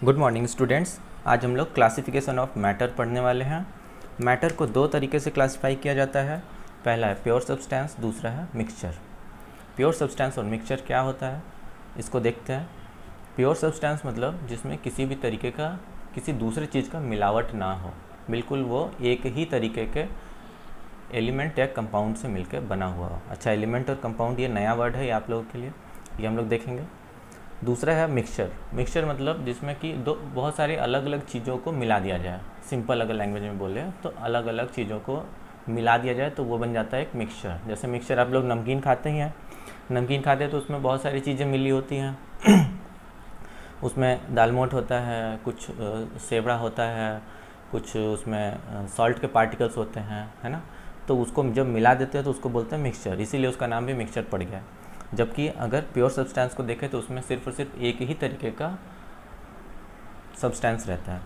Good morning students. आज हम लोग क्लासिफिकेशन ऑफ मैटर पढ़ने वाले हैं। मैटर को दो तरीके से क्लासिफाई किया जाता है। पहला है प्योर सब्सटेंस, दूसरा है मिक्सचर। प्योर सब्सटेंस और मिक्सचर क्या होता है इसको देखते हैं। प्योर सब्सटेंस मतलब जिसमें किसी भी तरीके का किसी दूसरे चीज़ का मिलावट ना हो, बिल्कुल वो एक ही तरीके के एलिमेंट या कंपाउंड से मिलकर बना हुआ हो। अच्छा, एलिमेंट और कंपाउंड ये नया वर्ड है ये आप लोगों के लिए, ये हम लोग देखेंगे। दूसरा है मिक्सचर। मिक्सचर मतलब जिसमें कि बहुत सारी अलग अलग चीज़ों को मिला दिया जाए। सिंपल अगर लैंग्वेज में बोले तो अलग अलग चीज़ों को मिला दिया जाए तो वो बन जाता है एक मिक्सचर। जैसे मिक्सचर आप लोग नमकीन खाते ही हैं, नमकीन खाते हैं तो उसमें बहुत सारी चीज़ें मिली होती हैं उसमें दालमोट होता है, कुछ सेवड़ा होता है, कुछ उसमें सॉल्ट के पार्टिकल्स होते हैं, है ना। तो उसको जब मिला देते हैं तो उसको बोलते हैं मिक्सचर, इसीलिए उसका नाम भी मिक्सचर पड़ गया है। जबकि अगर प्योर सब्सटेंस को देखें तो उसमें सिर्फ और सिर्फ एक ही तरीके का सब्सटेंस रहता है।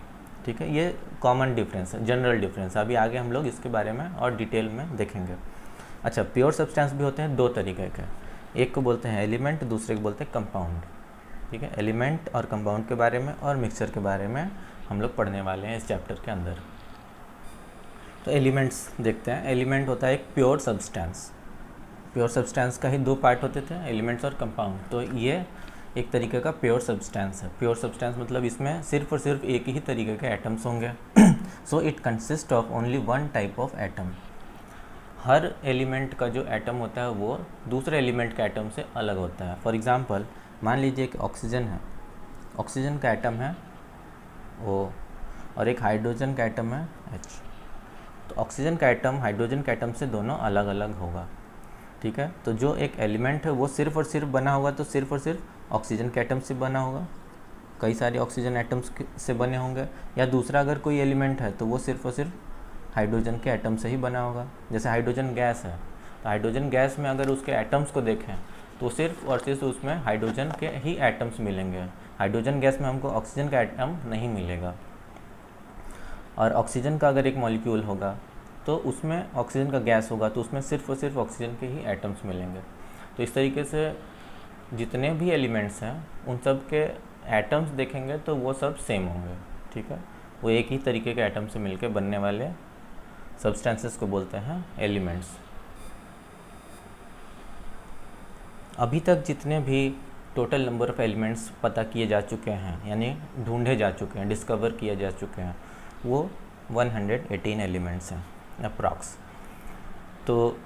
ठीक है, ये कॉमन डिफरेंस है, जनरल डिफरेंस। अभी आगे हम लोग इसके बारे में और डिटेल में देखेंगे। अच्छा, प्योर सब्सटेंस भी होते हैं दो तरीके के, एक को बोलते हैं एलिमेंट, दूसरे को बोलते हैं कंपाउंड। ठीक है, एलिमेंट और कंपाउंड के बारे में और मिक्सचर के बारे में हम लोग पढ़ने वाले हैं इस चैप्टर के अंदर। तो एलिमेंट्स देखते हैं। एलिमेंट होता है एक प्योर सब्सटेंस। प्योर सब्सटेंस का ही दो पार्ट होते थे, एलिमेंट्स और कंपाउंड। तो ये एक तरीके का प्योर सब्सटेंस है। प्योर सब्सटेंस मतलब इसमें सिर्फ और सिर्फ एक ही तरीके के एटम्स होंगे। So it consist of only one type of atom. Her element का जो एटम होता है वो दूसरे एलिमेंट के एटम से अलग होता है। फॉर एग्जांपल मान लीजिए कि ऑक्सीजन है, ऑक्सीजन का एटम है O और एक हाइड्रोजन का एटम है H। तो ऑक्सीजन का एटम हाइड्रोजन के एटम से दोनों अलग अलग होगा। ठीक है, तो जो एक एलिमेंट है वो सिर्फ और सिर्फ बना होगा तो सिर्फ और सिर्फ ऑक्सीजन के एटम से बना होगा, कई सारे ऑक्सीजन एटम्स से बने होंगे। या दूसरा अगर कोई एलिमेंट है तो वो सिर्फ और सिर्फ हाइड्रोजन के एटम से ही बना होगा। जैसे हाइड्रोजन गैस है, तो हाइड्रोजन गैस में अगर उसके एटम्स को देखें तो सिर्फ और सिर्फ उसमें हाइड्रोजन के ही एटम्स मिलेंगे। हाइड्रोजन गैस में हमको ऑक्सीजन का एटम नहीं मिलेगा। और ऑक्सीजन का अगर एक मॉलिक्यूल होगा तो उसमें ऑक्सीजन का गैस होगा तो उसमें सिर्फ और सिर्फ ऑक्सीजन के ही एटम्स मिलेंगे। तो इस तरीके से जितने भी एलिमेंट्स हैं उन सब के एटम्स देखेंगे तो वो सब सेम होंगे। ठीक है, वो एक ही तरीके के एटम से मिलकर बनने वाले सब्सटेंसेस को बोलते हैं एलिमेंट्स। अभी तक जितने भी टोटल नंबर ऑफ़ एलिमेंट्स पता किए जा चुके हैं, यानी ढूंढे जा चुके हैं, डिस्कवर किए जा चुके हैं, वो 118 एलिमेंट्स हैं अप्रॉक्स। तो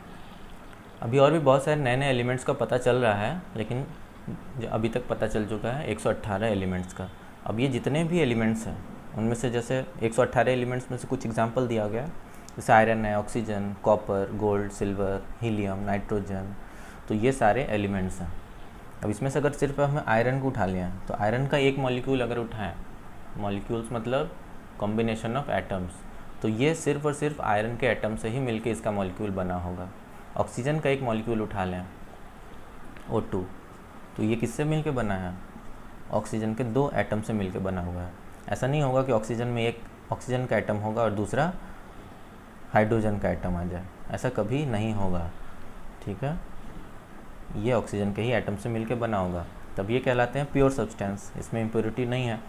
अभी और भी बहुत सारे नए नए एलिमेंट्स का पता चल रहा है, लेकिन अभी तक पता चल चुका है 118 एलिमेंट्स का। अब ये जितने भी एलिमेंट्स हैं उनमें से जैसे 118 एलिमेंट्स में से कुछ एग्जांपल दिया गया, जैसे आयरन है, oxygen, copper, gold, silver, helium, nitrogen. तो ये सारे एलिमेंट्स हैं। अब इसमें से अगर सिर्फ हमें आयरन को उठा लिया तो आयरन का एक मॉलिक्यूल अगर उठाएँ, मॉलिक्यूल्स मतलब कॉम्बिनेशन ऑफ एटम्स, तो ये सिर्फ और सिर्फ आयरन के एटम से ही मिलके इसका मॉलिक्यूल बना होगा। ऑक्सीजन का एक मॉलिक्यूल उठा लें O2, तो ये किससे मिलके बना है? ऑक्सीजन के दो एटम से मिलके बना हुआ है। ऐसा नहीं होगा कि ऑक्सीजन में एक ऑक्सीजन का एटम होगा और दूसरा हाइड्रोजन का एटम आ जाए, ऐसा कभी नहीं होगा। ठीक है, ये ऑक्सीजन के ही एटम से मिलके बना होगा, तब ये कहलाते हैं प्योर सब्सटेंस, इसमें इम्प्योरिटी नहीं है।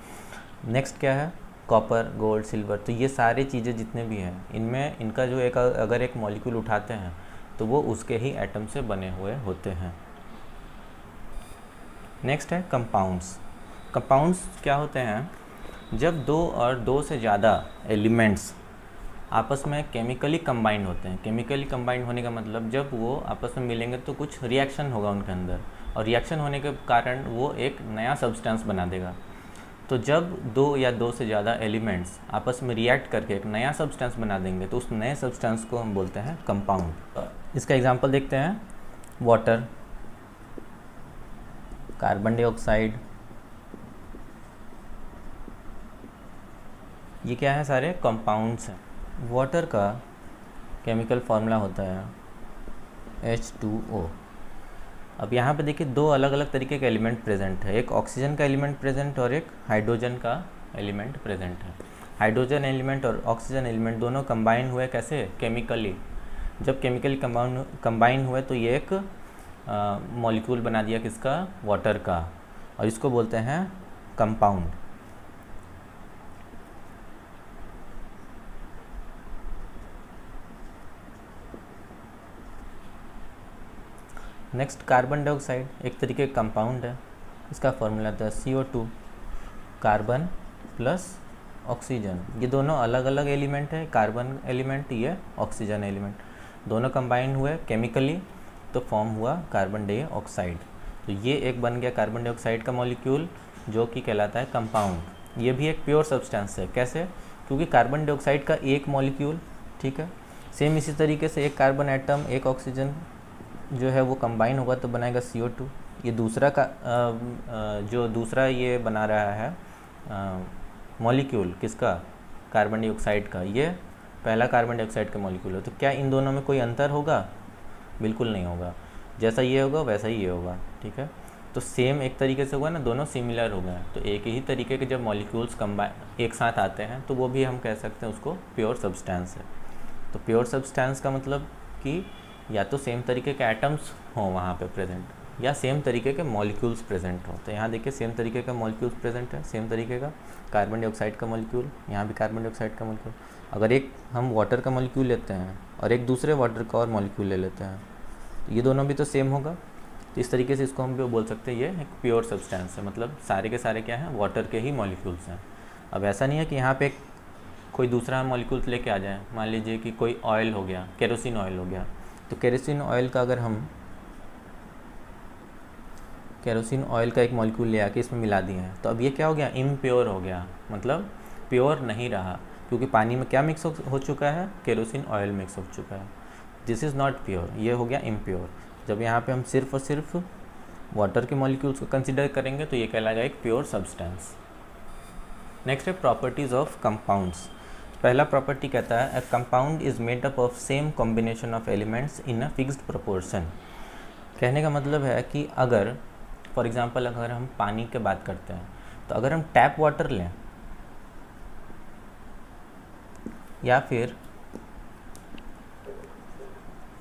नेक्स्ट क्या है? Copper, gold, silver. तो ये सारी चीज़ें जितने भी हैं इनमें इनका जो एक अगर एक मॉलिक्यूल उठाते हैं तो वो उसके ही एटम से बने हुए होते हैं। नेक्स्ट है कंपाउंड्स। कंपाउंड्स क्या होते हैं? जब दो और दो से ज़्यादा एलिमेंट्स आपस में केमिकली कंबाइंड होते हैं। केमिकली कंबाइंड होने का मतलब जब वो आपस में मिलेंगे तो कुछ रिएक्शन होगा उनके अंदर, और रिएक्शन होने के कारण वो एक नया सब्सटेंस बना देगा। तो जब दो या दो से ज़्यादा एलिमेंट्स आपस में रिएक्ट करके एक नया सब्सटेंस बना देंगे तो उस नए सब्सटेंस को हम बोलते हैं कंपाउंड। इसका एग्जांपल देखते हैं। वाटर, कार्बन डाइऑक्साइड, ये क्या है? सारे कंपाउंड्स हैं। वाटर का केमिकल फार्मूला होता है H2O। अब यहाँ पे देखिए दो अलग अलग तरीके के एलिमेंट प्रेजेंट है, एक ऑक्सीजन का एलिमेंट प्रेजेंट और एक हाइड्रोजन का एलिमेंट प्रेजेंट है। हाइड्रोजन एलिमेंट और ऑक्सीजन एलिमेंट दोनों कंबाइन हुए कैसे? केमिकली। जब केमिकली कंबाइन हुए तो ये एक मॉलिक्यूल बना दिया किसका? वाटर का, और इसको बोलते हैं कंपाउंड। नेक्स्ट कार्बन डाइऑक्साइड एक तरीके का कंपाउंड है, इसका फॉर्मूला था CO2 कार्बन प्लस ऑक्सीजन। ये दोनों अलग अलग एलिमेंट है, कार्बन एलिमेंट, ये ऑक्सीजन एलिमेंट, दोनों कंबाइन हुए केमिकली तो फॉर्म हुआ कार्बन डाइऑक्साइड। तो ये एक बन गया कार्बन डाइऑक्साइड का मॉलिक्यूल जो कि कहलाता है कंपाउंड। ये भी एक प्योर सब्सटेंस है। कैसे? क्योंकि कार्बन डाइऑक्साइड का एक मॉलिक्यूल, ठीक है, सेम इसी तरीके से एक कार्बन एटम एक ऑक्सीजन जो है वो कंबाइन होगा तो बनाएगा CO2। ये दूसरा का जो दूसरा ये बना रहा है मॉलिक्यूल किसका, कार्बन डाइऑक्साइड का, ये पहला कार्बन डाइऑक्साइड का मॉलिक्यूल है। तो क्या इन दोनों में कोई अंतर होगा? बिल्कुल नहीं होगा, जैसा ये होगा वैसा ही ये होगा, ठीक है। तो सेम एक तरीके से होगा ना, दोनों सिमिलर हो गए। तो एक ही तरीके के जब मॉलिक्यूल्स कंबाइन एक साथ आते हैं तो वो भी हम कह सकते हैं उसको प्योर सब्सटेंस है। तो प्योर सब्सटेंस का मतलब कि या तो सेम तरीके के एटम्स हों वहाँ पे प्रेजेंट, या सेम तरीके के मॉलिक्यूल्स प्रेजेंट हो। तो यहाँ देखिए सेम तरीके का मॉलिक्यूल्स प्रेजेंट है, सेम तरीके का कार्बन डाइऑक्साइड का मॉलिक्यूल, यहाँ भी कार्बन डाइऑक्साइड का मॉलिक्यूल। अगर एक हम वाटर का मॉलिक्यूल लेते हैं और एक दूसरे वाटर का और मॉलिक्यूल ले लेते हैं तो ये दोनों भी तो सेम होगा। तो इस तरीके से इसको हम भी बोल सकते हैं ये एक प्योर सब्सटेंस है, मतलब सारे के सारे क्या हैं, वाटर के ही मॉलिक्यूल्स हैं। अब ऐसा नहीं है कि यहाँ पे कोई दूसरा मॉलिक्यूल्स लेके आ जाए। मान लीजिए कि कोई ऑयल हो गया, केरोसिन ऑयल हो गया, तो केरोसिन ऑयल का अगर हम केरोसिन ऑयल का एक मॉलिक्यूल ले आके इसमें मिला दिए हैं तो अब ये क्या हो गया, इम्प्योर हो गया, मतलब प्योर नहीं रहा, क्योंकि पानी में क्या मिक्स हो चुका है, केरोसिन ऑयल मिक्स हो चुका है। दिस इज़ नॉट प्योर, ये हो गया इम्प्योर। जब यहाँ पे हम सिर्फ और सिर्फ वाटर के मॉलिक्यूल्स को कंसिडर करेंगे तो ये कहलाएगा एक प्योर सब्सटेंस। नेक्स्ट है प्रॉपर्टीज़ ऑफ कंपाउंड्स। पहला प्रॉपर्टी कहता है a compound is made up of same combination of elements in a fixed proportion. कहने का मतलब है कि अगर फॉर एग्जांपल अगर हम पानी की बात करते हैं तो अगर हम टैप वाटर लें या फिर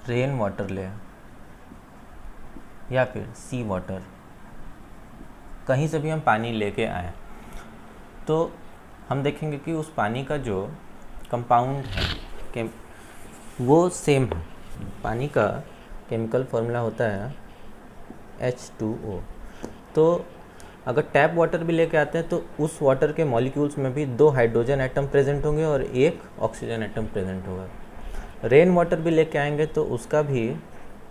रेन वाटर लें या फिर सी वाटर, कहीं से भी हम पानी लेके आए तो हम देखेंगे कि उस पानी का जो कंपाउंड है कि वो सेम है। पानी का केमिकल फार्मूला होता है H2O। तो अगर टैप वाटर भी लेके आते हैं तो उस वाटर के मॉलिक्यूल्स में भी 2 हाइड्रोजन एटम प्रेजेंट होंगे और 1 ऑक्सीजन एटम प्रेजेंट होगा। रेन वाटर भी लेके आएंगे तो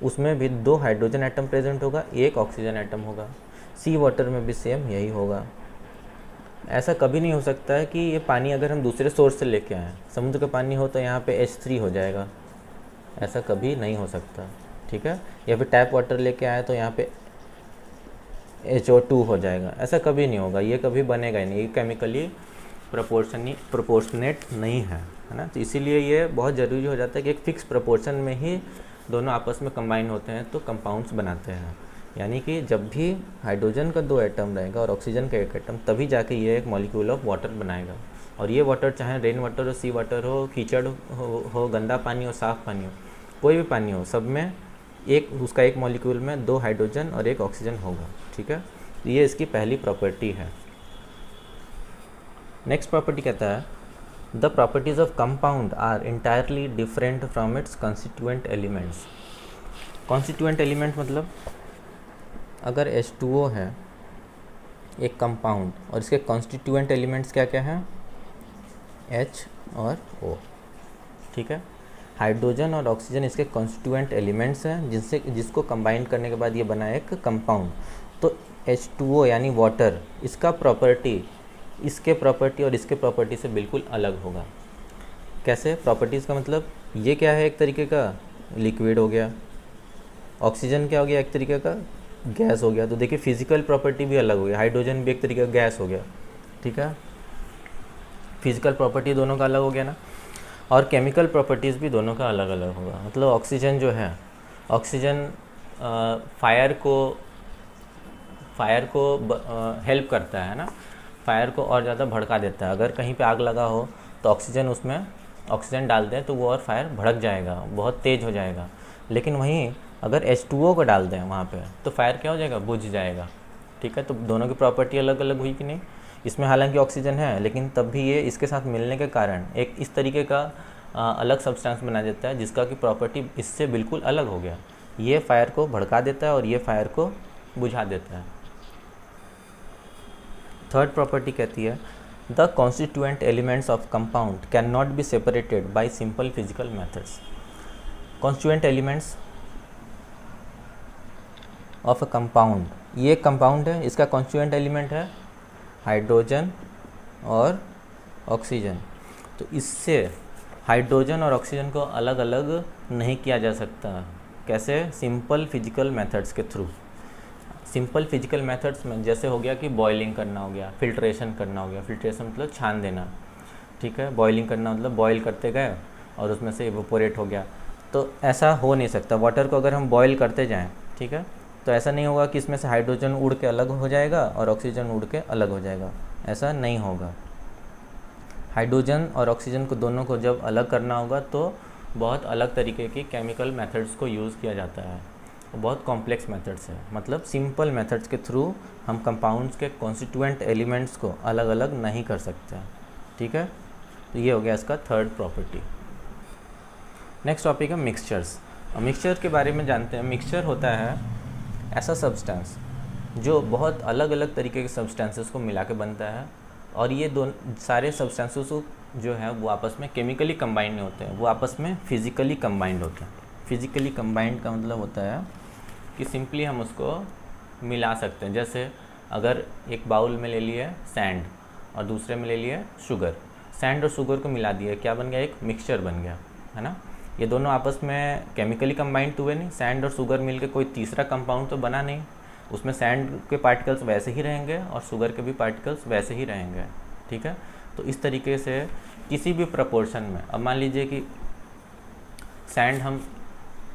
उसमें भी 2 हाइड्रोजन एटम प्रेजेंट होगा, 1 ऑक्सीजन एटम होगा। सी वाटर में भी सेम यही होगा। ऐसा कभी नहीं हो सकता है कि ये पानी अगर हम दूसरे सोर्स से लेके आएँ, समुद्र का पानी हो तो यहाँ पे H3 हो जाएगा, ऐसा कभी नहीं हो सकता, ठीक है। या फिर टैप वाटर लेके आए तो यहाँ पे HO2 हो जाएगा, ऐसा कभी नहीं होगा, ये कभी बनेगा ही नहीं, ये केमिकली प्रोपोर्शनेट नहीं है ना। तो इसीलिए ये बहुत ज़रूरी हो जाता है कि एक फ़िक्स प्रोपोर्शन में ही दोनों आपस में कंबाइन होते हैं तो कंपाउंड्स बनाते हैं। यानी कि जब भी हाइड्रोजन का 2 एटम रहेगा और ऑक्सीजन का 1 एटम, तभी जाके ये एक मॉलिक्यूल ऑफ वाटर बनाएगा। और ये वाटर चाहे रेन वाटर हो, सी वाटर हो, कीचड़ हो, गंदा पानी हो, साफ़ पानी हो, कोई भी पानी हो, सब में उसका एक मॉलिक्यूल में 2 हाइड्रोजन और 1 ऑक्सीजन होगा, ठीक है। ये इसकी पहली प्रॉपर्टी है। नेक्स्ट प्रॉपर्टी कहता है the properties of compound are entirely different from its constituent elements. Constituent element मतलब अगर H2O है एक कंपाउंड और इसके कॉन्स्टिट्यूएंट एलिमेंट्स क्या क्या हैं, H और O, ठीक है। हाइड्रोजन और ऑक्सीजन इसके कॉन्स्टिट्यूएंट एलिमेंट्स हैं जिसको कंबाइन करने के बाद ये बना एक कंपाउंड। तो H2O यानी वाटर, इसका प्रॉपर्टी इसके प्रॉपर्टी और इसके प्रॉपर्टी से बिल्कुल अलग होगा। कैसे? प्रॉपर्टीज़ का मतलब ये क्या है, एक तरीके का लिक्विड हो गया, ऑक्सीजन क्या हो गया, एक तरीके का गैस हो गया। तो देखिए फिजिकल प्रॉपर्टी भी अलग हो गया, हाइड्रोजन भी एक तरीके का गैस हो गया, ठीक है। फिजिकल प्रॉपर्टी दोनों का अलग हो गया ना। और केमिकल प्रॉपर्टीज़ भी दोनों का अलग अलग होगा। मतलब ऑक्सीजन जो है, ऑक्सीजन फायर को हेल्प करता है ना, फायर को और ज़्यादा भड़का देता है। अगर कहीं पे आग लगा हो तो उसमें ऑक्सीजन डाल दें तो वो और फायर भड़क जाएगा, बहुत तेज़ हो जाएगा। लेकिन वहीं अगर H2O को डाल दें वहाँ पे तो फायर क्या हो जाएगा, बुझ जाएगा, ठीक है। तो दोनों की प्रॉपर्टी अलग अलग हुई कि नहीं। इसमें हालांकि ऑक्सीजन है लेकिन तब भी ये इसके साथ मिलने के कारण एक इस तरीके का अलग सब्सटेंस बना देता है जिसका कि प्रॉपर्टी इससे बिल्कुल अलग हो गया। ये फायर को भड़का देता है और ये फायर को बुझा देता है। थर्ड प्रॉपर्टी कहती है the constituent elements of compound can not be separated by simple physical methods. Constituent elements of a compound, ये कंपाउंड है, इसका कॉन्स्टिट्यूएंट एलिमेंट है हाइड्रोजन और ऑक्सीजन। तो इससे हाइड्रोजन और ऑक्सीजन को अलग अलग नहीं किया जा सकता। कैसे? सिंपल फिजिकल मेथड्स के थ्रू। सिंपल फिजिकल मेथड्स में जैसे हो गया कि बॉइलिंग करना हो गया, फिल्ट्रेशन करना हो गया। फिल्ट्रेशन मतलब छान देना, ठीक है। बॉइलिंग करना मतलब बॉयल करते गए और उसमें से इवेपोरेट हो गया। तो ऐसा हो नहीं सकता। वाटर को अगर हम बॉयल करते जाएं, ठीक है, तो ऐसा नहीं होगा कि इसमें से हाइड्रोजन उड़ के अलग हो जाएगा और ऑक्सीजन उड़ के अलग हो जाएगा, ऐसा नहीं होगा। हाइड्रोजन और ऑक्सीजन को दोनों को जब अलग करना होगा तो बहुत अलग तरीके की केमिकल मेथड्स को यूज़ किया जाता है, बहुत कॉम्प्लेक्स मेथड्स है। मतलब सिंपल मेथड्स के थ्रू हम कंपाउंड्स के कॉन्स्टिट्यूएंट एलिमेंट्स को अलग अलग नहीं कर सकते, ठीक है। तो ये हो गया इसका थर्ड प्रॉपर्टी। नेक्स्ट टॉपिक है मिक्सचर्स। मिक्सचर के बारे में जानते हैं। मिक्सचर होता है ऐसा सब्सटेंस जो बहुत अलग अलग तरीके के सब्सटेंसेस को मिला के बनता है, और ये सारे सब्सटेंसेस जो है वो आपस में केमिकली कंबाइंड नहीं होते हैं, वो आपस में फिज़िकली कंबाइंड होते हैं। फिज़िकली कंबाइंड का मतलब होता है कि सिंपली हम उसको मिला सकते हैं। जैसे अगर एक बाउल में ले लिए सैंड और दूसरे में ले लिए शुगर, सैंड और शुगर को मिला दिया, क्या बन गया? एक मिक्सचर बन गया, है ना। ये दोनों आपस में केमिकली कंबाइंड तो हुए नहीं। सैंड और शुगर मिलके कोई तीसरा कंपाउंड तो बना नहीं। उसमें सैंड के पार्टिकल्स वैसे ही रहेंगे और शुगर के भी पार्टिकल्स वैसे ही रहेंगे, ठीक है। तो इस तरीके से किसी भी प्रपोर्शन में, अब मान लीजिए कि सैंड हम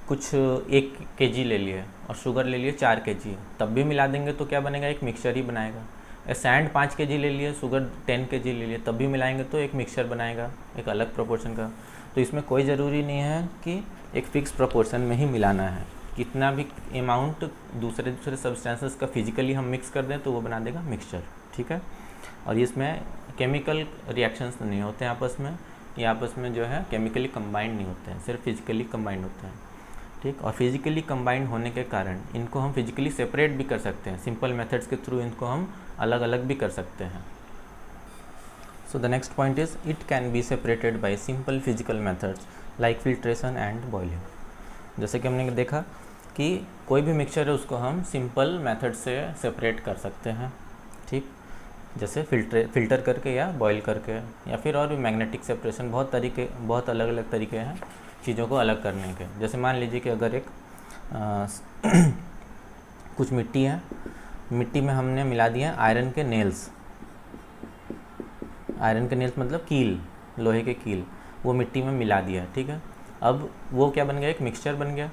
कुछ 1 kg ले लिए और शुगर ले लिए 4 kg, तब भी मिला देंगे तो क्या बनेगा? एक मिक्सचर ही बनाएगा। सैंड 5 kg ले लिए, शुगर 10 kg ले लिए, तब भी मिलाएंगे तो एक मिक्सचर बनाएगा, एक अलग प्रोपोर्शन का। तो इसमें कोई ज़रूरी नहीं है कि एक फ़िक्स प्रोपोर्शन में ही मिलाना है। कितना भी अमाउंट दूसरे सब्सटेंसेस का फिजिकली हम मिक्स कर दें तो वो बना देगा मिक्सचर, ठीक है। और इसमें केमिकल रिएक्शंस नहीं होते हैं आपस में, ये आपस में जो है केमिकली कंबाइंड नहीं होते हैं, सिर्फ फिजिकली कंबाइंड होते हैं, ठीक। और फिजिकली कंबाइंड होने के कारण इनको हम फिजिकली सेपरेट भी कर सकते हैं। सिंपल मेथड्स के थ्रू इनको हम अलग अलग भी कर सकते हैं। So the next point is it can be separated by simple physical methods like filtration and boiling। जैसे कि हमने देखा कि कोई भी मिक्सचर है उसको हम सिंपल मेथड से सेपरेट कर सकते हैं, ठीक। जैसे फिल्टर करके या बॉईल करके, या फिर और भी मैग्नेटिक सेपरेशन, बहुत अलग अलग तरीके हैं चीज़ों को अलग करने के। जैसे मान लीजिए कि अगर एक कुछ मिट्टी है, मिट्टी में हमने मिला दिया आयरन के नेल्स। आयरन के नेल्स मतलब कील, लोहे के कील, वो मिट्टी में मिला दिया, ठीक है। अब वो क्या बन गया? एक मिक्सचर बन गया,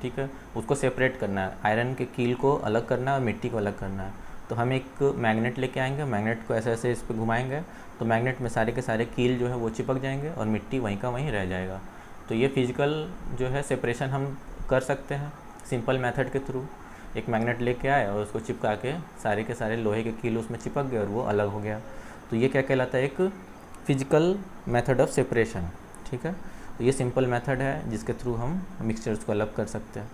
ठीक है। उसको सेपरेट करना है, आयरन के कील को अलग करना है और मिट्टी को अलग करना है। तो हम एक मैग्नेट लेके आएंगे, मैग्नेट को ऐसे ऐसे इस पर घुमाएंगे तो मैग्नेट में सारे के सारे कील जो है वो चिपक जाएंगे और मिट्टी वहीं का वहीं रह जाएगा। तो ये फिजिकल जो है सेपरेशन हम कर सकते हैं सिंपल मेथड के थ्रू। एक मैग्नेट लेके आए और उसको चिपका के सारे के सारे लोहे के कील उसमें चिपक गए और वो अलग हो गया। तो ये क्या कहलाता है? एक फिजिकल मेथड ऑफ सेपरेशन, ठीक है। तो ये सिंपल मेथड है जिसके थ्रू हम मिक्सचर्स को अलग कर सकते हैं।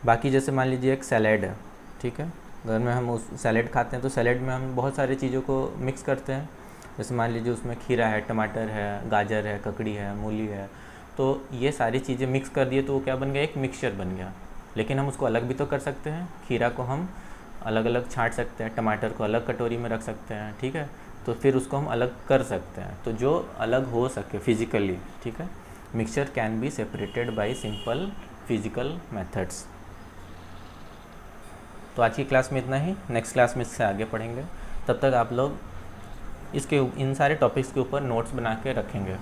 बाकी जैसे मान लीजिए एक सैलेड है, ठीक है। घर में हम उस सैलेड खाते हैं तो सैलेड में हम बहुत सारी चीज़ों को मिक्स करते हैं। जैसे मान लीजिए उसमें खीरा है, टमाटर है, गाजर है, ककड़ी है, मूली है, तो ये सारी चीज़ें मिक्स कर दिए तो वो क्या बन गया? एक मिक्सचर बन गया। लेकिन हम उसको अलग भी तो कर सकते हैं। खीरा को हम अलग अलग छाँट सकते हैं, टमाटर को अलग कटोरी में रख सकते हैं, ठीक है। तो फिर उसको हम अलग कर सकते हैं। तो जो अलग हो सके फिजिकली, ठीक है, mixture can be separated by simple physical methods. तो आज की क्लास में इतना ही। नेक्स्ट क्लास में इससे आगे पढ़ेंगे। तब तक आप लोग इन सारे टॉपिक्स के ऊपर नोट्स बना के रखेंगे।